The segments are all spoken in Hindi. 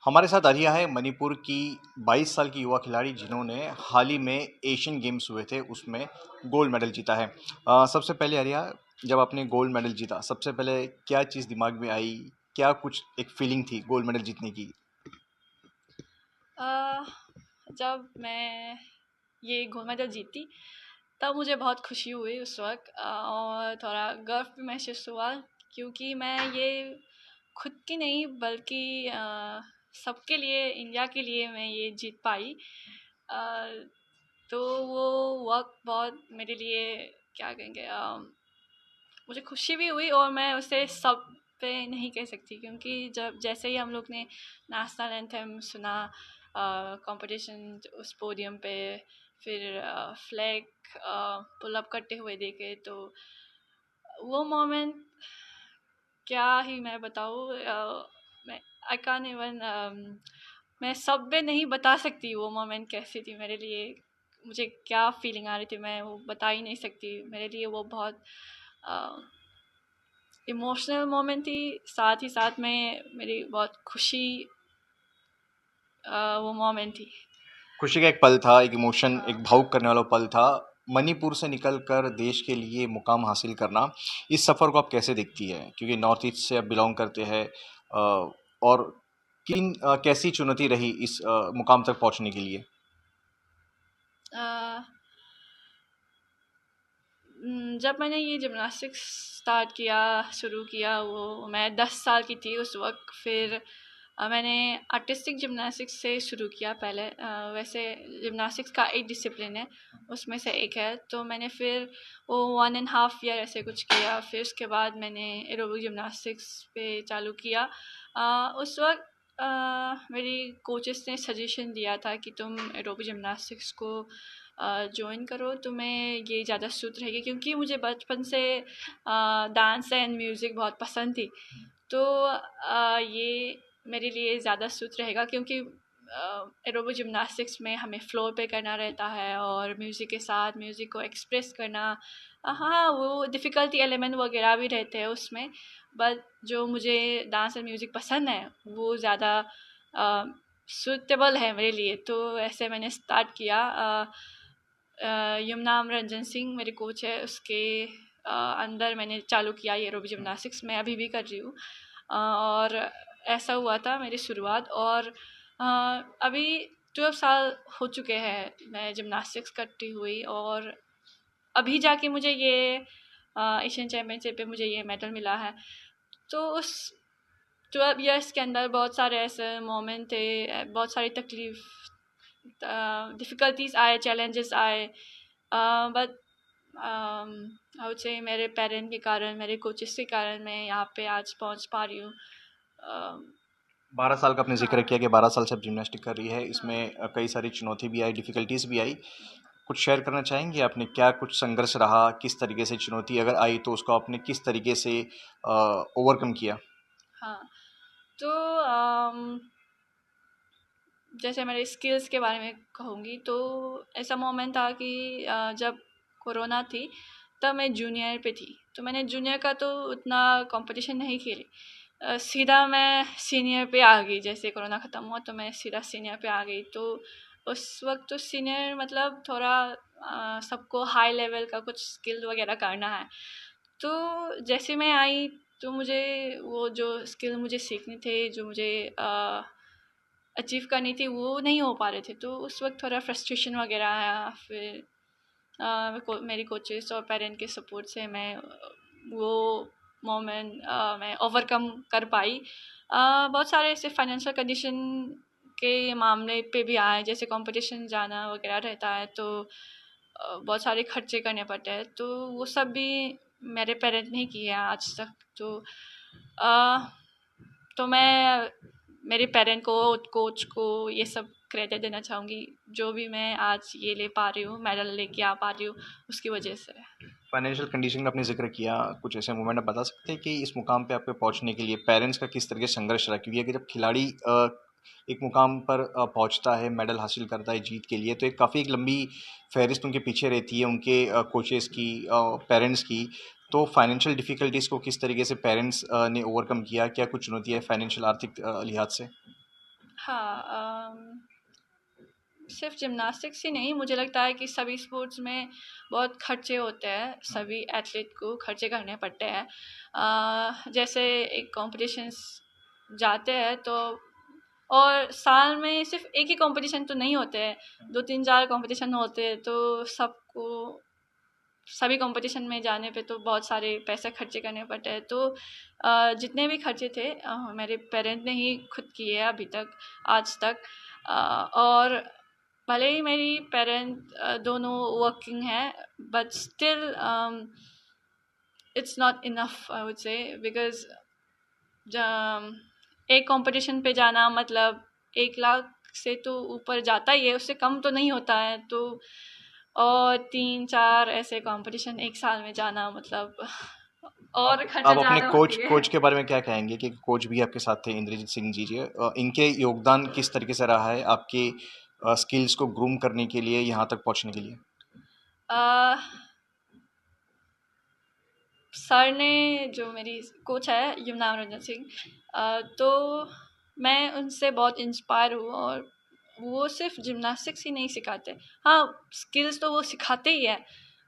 हमारे साथ आर्या है मणिपुर की 22 साल की युवा खिलाड़ी जिन्होंने हाल ही में एशियन गेम्स हुए थे उसमें गोल्ड मेडल जीता है। सबसे पहले आर्या, जब आपने गोल्ड मेडल जीता सबसे पहले क्या चीज़ दिमाग में आई? क्या कुछ एक फीलिंग थी गोल्ड मेडल जीतने की? अ, जब मैं ये गोल्ड मेडल जीती तब मुझे बहुत खुशी हुई उस वक्त, और थोड़ा गर्व भी महसूस हुआ क्योंकि मैं ये खुद की नहीं बल्कि सबके लिए, इंडिया के लिए मैं ये जीत पाई। अ, तो वो वक्त बहुत मेरे लिए, क्या कहेंगे, मुझे खुशी भी हुई और मैं उसे सब पे नहीं कह सकती क्योंकि जब जैसे ही हम लोग ने नेशनल एंथम सुना कंपटीशन उस पोडियम पे, फिर फ्लैग पुल अप करते हुए देखे, तो वो मोमेंट क्या ही मैं बताऊँ। मैं आई कांट इवन, मैं सब में नहीं बता सकती वो मोमेंट कैसी थी मेरे लिए, मुझे क्या फीलिंग आ रही थी मैं वो बता ही नहीं सकती। मेरे लिए वो बहुत इमोशनल मोमेंट थी, साथ ही साथ में मेरी बहुत खुशी, वो मोमेंट थी। खुशी का एक पल था, एक इमोशन, हाँ। एक भावुक करने वाला पल था। मणिपुर से निकलकर देश के लिए मुकाम हासिल करना, इस सफ़र को आप कैसे देखती है? क्योंकि नॉर्थ ईस्ट से आप बिलोंग करते हैं। और कैसी चुनौती रही इस मुकाम तक पहुंचने के लिए? अ, जब मैंने ये जिमनास्टिक्स स्टार्ट किया, शुरू किया, वो मैं 10 साल की थी उस वक्त। फिर मैंने आर्टिस्टिक जिमनास्टिक्स से शुरू किया पहले। वैसे जिमनास्टिक्स का एक डिसिप्लिन है, उसमें से एक है, तो मैंने फिर वो 1.5 ईयर ऐसे कुछ किया। फिर उसके बाद मैंने एरोबिक जिमनास्टिक्स पे चालू किया। उस वक्त मेरी कोचेस ने सजेशन दिया था कि तुम एरोबिक जिमनास्टिक्स को ज्वाइन करो, तुम्हें ये ज़्यादा सूट रहेगी, क्योंकि मुझे बचपन से डांस एंड म्यूज़िक बहुत पसंद थी। तो ये मेरे लिए ज़्यादा सूट रहेगा क्योंकि एरोबिक जिमनास्टिक्स में हमें फ्लोर पे करना रहता है और म्यूज़िक के साथ म्यूज़िक को एक्सप्रेस करना। हाँ, वो डिफ़िकल्टी एलिमेंट वगैरह भी रहते हैं उसमें, बट जो मुझे डांस एंड म्यूज़िक पसंद है वो ज़्यादा सूटेबल है मेरे लिए। तो ऐसे मैंने स्टार्ट किया। यमुनाम रंजन सिंह मेरे कोच है, उसके अंदर मैंने चालू किया ये एरोबिक जिमनास्टिक्स। मैं अभी भी कर रही हूँ। और ऐसा हुआ था मेरी शुरुआत। और अभी 12 साल हो चुके हैं मैं जिमनास्टिक्स करती हुई, और अभी जाके मुझे ये एशियन चैम्पियनशिप पे मुझे ये मेडल मिला है। तो उस 12 ईयर्स के अंदर बहुत सारे ऐसे मोमेंट थे, बहुत सारी तकलीफ, डिफ़िकल्टीज आए, चैलेंजेस आए, बट आई वुड से मेरे पेरेंट के कारण, मेरे कोचेस के कारण मैं यहाँ पे आज पहुँच पा रही हूँ। 12 साल का आपने जिक्र हाँ। किया कि 12 साल से आप जिमनास्टिक कर रही है, हाँ। इसमें कई सारी चुनौती भी आई, डिफ़िकल्टीज़ भी आई। कुछ शेयर करना चाहेंगे? आपने क्या कुछ संघर्ष रहा? किस तरीके से चुनौती अगर आई तो उसको आपने किस तरीके से ओवरकम किया? हाँ, तो जैसे मेरे स्किल्स के बारे में कहूँगी तो ऐसा मोमेंट था कि जब कोरोना थी तब मैं जूनियर पे थी, तो मैंने जूनियर का तो उतना कंपटीशन नहीं खेली। सीधा मैं सीनियर पे आ गई। जैसे कोरोना ख़त्म हुआ तो मैं सीधा सीनियर पे आ गई। तो उस वक्त तो सीनियर मतलब थोड़ा सबको हाई लेवल का कुछ स्किल वगैरह करना है। तो जैसे मैं आई तो मुझे वो जो स्किल मुझे सीखने थे, जो मुझे अचीव करनी थी, वो नहीं हो पा रहे थे। तो उस वक्त थोड़ा फ्रस्ट्रेशन वगैरह आया। फिर मेरी कोचेस और पेरेंट के सपोर्ट से मैं वो मोमेंट मैं ओवरकम कर पाई। बहुत सारे ऐसे फाइनेंशियल कंडीशन के मामले पे भी आए, जैसे कंपटीशन जाना वगैरह रहता है तो बहुत सारे खर्चे करने पड़ते हैं, तो वो सब भी मेरे पेरेंट ने किए हैं आज तक। तो अ, तो मैं मेरे पेरेंट को, कोच को ये सब क्रेडिट देना चाहूँगी, जो भी मैं आज ये ले पा रही हूँ, मेडल लेके आ पा रही हूँ, उसकी वजह से। फाइनेंशियल कंडीशन का आपने ज़िक्र किया, कुछ ऐसे मोमेंट आप बता सकते हैं कि इस मुकाम पे आपके पहुँचने के लिए पेरेंट्स का किस तरह के संघर्ष रहा? क्योंकि जब खिलाड़ी एक मुकाम पर पहुँचता है, मेडल हासिल करता है जीत के लिए, तो एक काफ़ी एक लंबी फ़हरिस्त उनके पीछे रहती है, उनके कोचेस की, पेरेंट्स की। तो फाइनेंशियल डिफ़िकल्टीज़ को किस तरीके से पेरेंट्स ने ओवरकम किया? क्या कुछ चुनौती है फाइनेंशियल आर्थिक लिहाज से? हाँ, सिर्फ जिम्नास्टिक्स ही नहीं, मुझे लगता है कि सभी स्पोर्ट्स में बहुत खर्चे होते हैं, सभी एथलीट को खर्चे करने पड़ते हैं। जैसे एक कॉम्पिटिशन्स जाते हैं तो, और साल में सिर्फ एक ही कंपटीशन तो नहीं होते हैं, 2 3 4 कंपटीशन होते हैं, तो सबको सभी कंपटीशन में जाने पे तो बहुत सारे पैसे खर्चे करने पड़ते हैं। तो जितने भी खर्चे थे मेरे पेरेंट ने ही खुद किए हैं अभी तक, आज तक। और भले ही मेरी पेरेंट दोनों वर्किंग हैं, but still it's not enough, I would say, because एक कंपटीशन पे जाना मतलब 1 लाख से तो ऊपर जाता ही है, उससे कम तो नहीं होता है। तो और 3 4 ऐसे कंपटीशन एक साल में जाना मतलब और खर्चा आप अपने ज़्यादा कोच होती है। कोच के बारे में क्या कहेंगे कि कोच भी आपके साथ थे, इंद्रजीत सिंह जी जी, इनके योगदान किस तरीके से रहा है आपके स्किल्स को ग्रूम करने के लिए, यहाँ तक पहुँचने के लिए? अ, सर ने, जो मेरी कोच है युवनाम रंजन सिंह, तो मैं उनसे बहुत इंस्पायर हूँ। और वो सिर्फ जिम्नास्टिक्स ही नहीं सिखाते, हाँ स्किल्स तो वो सिखाते ही है।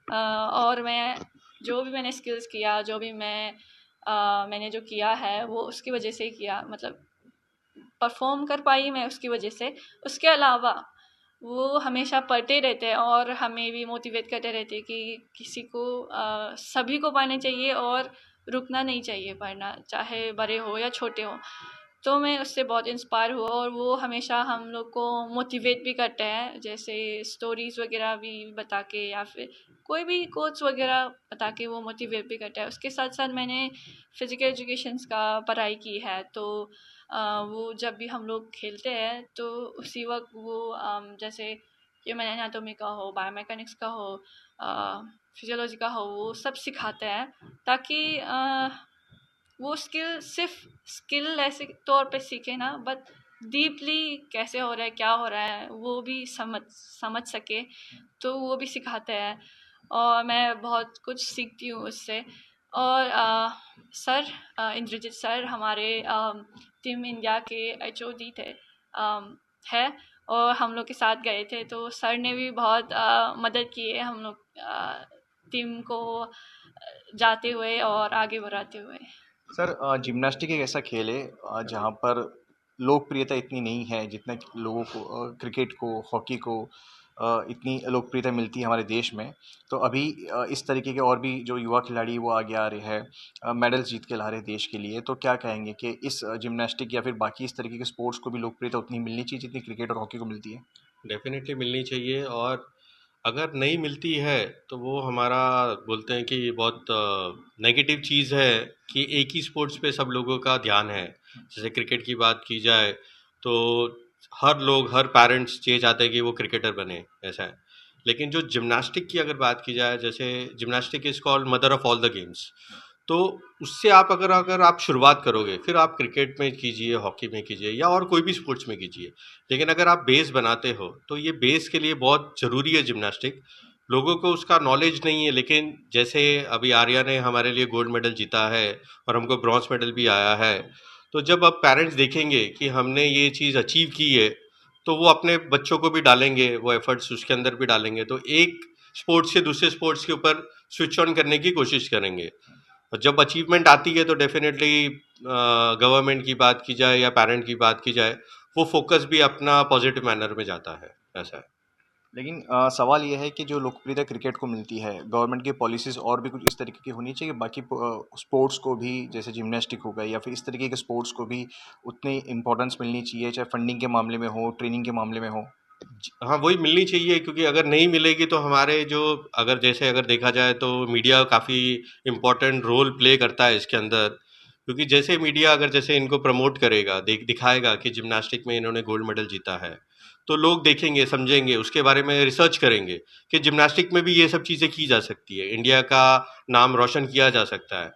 और मैं जो भी मैंने स्किल्स किया, जो भी मैंने जो किया है वो उसकी वजह से ही किया, मतलब परफॉर्म कर पाई मैं उसकी वजह से। उसके अलावा वो हमेशा पढ़ते रहते हैं और हमें भी मोटिवेट करते रहते हैं कि किसी को सभी को पढ़ना चाहिए और रुकना नहीं चाहिए पढ़ना, चाहे बड़े हो या छोटे हो। तो मैं उससे बहुत इंस्पायर हुआ, और वो हमेशा हम लोग को मोटिवेट भी करते हैं, जैसे स्टोरीज़ वगैरह भी बता के, या फिर कोई भी कोच वगैरह बता के वो मोटिवेट भी करता है। उसके साथ साथ मैंने फिज़िकल एजुकेशंस का पढ़ाई की है, तो वो जब भी हम लोग खेलते हैं तो उसी वक्त वो जैसे ह्यूमन एनाटॉमी का हो, बायोमैकेनिक्स का हो, फिजियोलॉजी का हो, वो सब सिखाते हैं, ताकि वो स्किल सिर्फ स्किल ऐसे तौर पे सीखे ना, बट डीपली कैसे हो रहा है, क्या हो रहा है, वो भी समझ सके, तो वो भी सिखाते हैं। और मैं बहुत कुछ सीखती हूँ उससे। और सर, इंद्रजीत सर हमारे टीम इंडिया के एचओडी थे, है, और हम लोग के साथ गए थे, तो सर ने भी बहुत मदद की है हम लोग टीम को जाते हुए और आगे बढ़ाते हुए। सर, जिम्नास्टिक एक ऐसा खेल है जहाँ पर लोकप्रियता इतनी नहीं है जितना कि लोगों को क्रिकेट को, हॉकी को इतनी लोकप्रियता मिलती है हमारे देश में। तो अभी इस तरीके के और भी जो युवा खिलाड़ी वो आगे आ रहे हैं, मेडल्स जीत के ला रहे हैं देश के लिए, तो क्या कहेंगे कि इस जिम्नास्टिक या फिर बाकी इस तरीके के स्पोर्ट्स को भी लोकप्रियता उतनी मिलनी चाहिए जितनी क्रिकेट और हॉकी को मिलती है? डेफिनेटली मिलनी चाहिए। और अगर नहीं मिलती है तो वो हमारा बोलते हैं कि बहुत नेगेटिव चीज़ है कि एक ही स्पोर्ट्स पे सब लोगों का ध्यान है। जैसे क्रिकेट की बात की जाए तो हर लोग, हर पेरेंट्स ये चाहते हैं कि वो क्रिकेटर बने, ऐसा है। लेकिन जो जिम्नास्टिक की अगर बात की जाए, जैसे gymnastic is called mother of all the games, तो उससे आप अगर अगर आप शुरुआत करोगे, फिर आप क्रिकेट में कीजिए, हॉकी में कीजिए, या और कोई भी स्पोर्ट्स में कीजिए, लेकिन अगर आप बेस बनाते हो तो ये बेस के लिए बहुत ज़रूरी है जिम्नास्टिक। लोगों को उसका नॉलेज नहीं है, लेकिन जैसे अभी आर्या ने हमारे लिए गोल्ड मेडल जीता है और हमको ब्रॉन्ज मेडल भी आया है, तो जब अब पेरेंट्स देखेंगे कि हमने ये चीज़ अचीव की है, तो वो अपने बच्चों को भी डालेंगे, वो एफर्ट्स उसके अंदर भी डालेंगे, तो एक स्पोर्ट्स से दूसरे स्पोर्ट्स के ऊपर स्विच ऑन करने की कोशिश करेंगे। और जब अचीवमेंट आती है तो डेफिनेटली गवर्नमेंट की बात की जाए या पेरेंट की बात की जाए, वो फोकस भी अपना पॉजिटिव मैनर में जाता है, ऐसा है। लेकिन सवाल ये है कि जो लोकप्रियता क्रिकेट को मिलती है, गवर्नमेंट की पॉलिसीज़ और भी कुछ इस तरीके की होनी चाहिए बाकी स्पोर्ट्स को भी, जैसे जिम्नास्टिक हो गया या फिर इस तरीके के स्पोर्ट्स को भी उतनी इम्पोर्टेंस मिलनी चाहिए, चाहे फंडिंग के मामले में हो, ट्रेनिंग के मामले में हो? हाँ, वही मिलनी चाहिए, क्योंकि अगर नहीं मिलेगी तो हमारे जो, अगर जैसे अगर देखा जाए तो मीडिया काफ़ी इम्पोर्टेंट रोल प्ले करता है इसके अंदर। क्योंकि जैसे मीडिया अगर जैसे इनको प्रमोट करेगा, दिखाएगा कि जिम्नास्टिक में इन्होंने गोल्ड मेडल जीता है, तो लोग देखेंगे, समझेंगे, उसके बारे में रिसर्च करेंगे कि जिम्नास्टिक में भी ये सब चीज़ें की जा सकती है, इंडिया का नाम रोशन किया जा सकता है।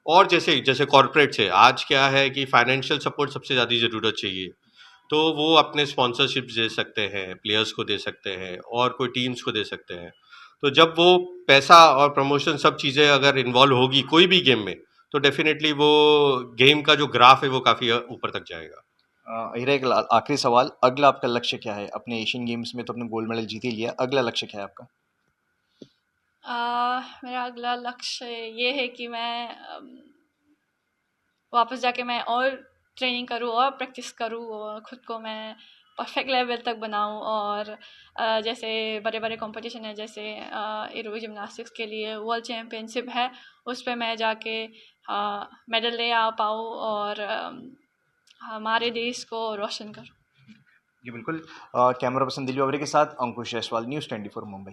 और जैसे जैसे कॉरपोरेट से आज क्या है कि फाइनेंशियल सपोर्ट सबसे ज़्यादा ज़रूरत चाहिए, तो वो अपने स्पॉन्सरशिप्स दे सकते हैं, प्लेयर्स को दे सकते हैं और कोई टीम्स को दे सकते हैं। तो जब वो पैसा और प्रमोशन सब चीज़ें अगर इन्वॉल्व होगी कोई भी गेम में, तो डेफिनेटली वो गेम का जो ग्राफ है वो काफ़ी ऊपर तक जाएगा। हीरा, एक आखिरी सवाल, अगला आपका लक्ष्य क्या है? अपने एशियन गेम्स में तो आपने गोल्ड मेडल जीत ही लिया, अगला लक्ष्य क्या है आपका? मेरा अगला लक्ष्य ये है कि मैं वापस जाके मैं और ट्रेनिंग करूँ और प्रैक्टिस करूँ और ख़ुद को मैं परफेक्ट लेवल तक बनाऊँ। और जैसे बड़े बड़े कंपटीशन है, जैसे एरो जिम्नास्टिक्स के लिए वर्ल्ड चैम्पियनशिप है, उस पर मैं जाके मेडल ले आ पाऊँ और हमारे देश को रोशन करूँ। जी बिल्कुल। कैमरा पर्सन दिलवा के साथ अंकुश जायसवाल, न्यूज़ 24 मुंबई।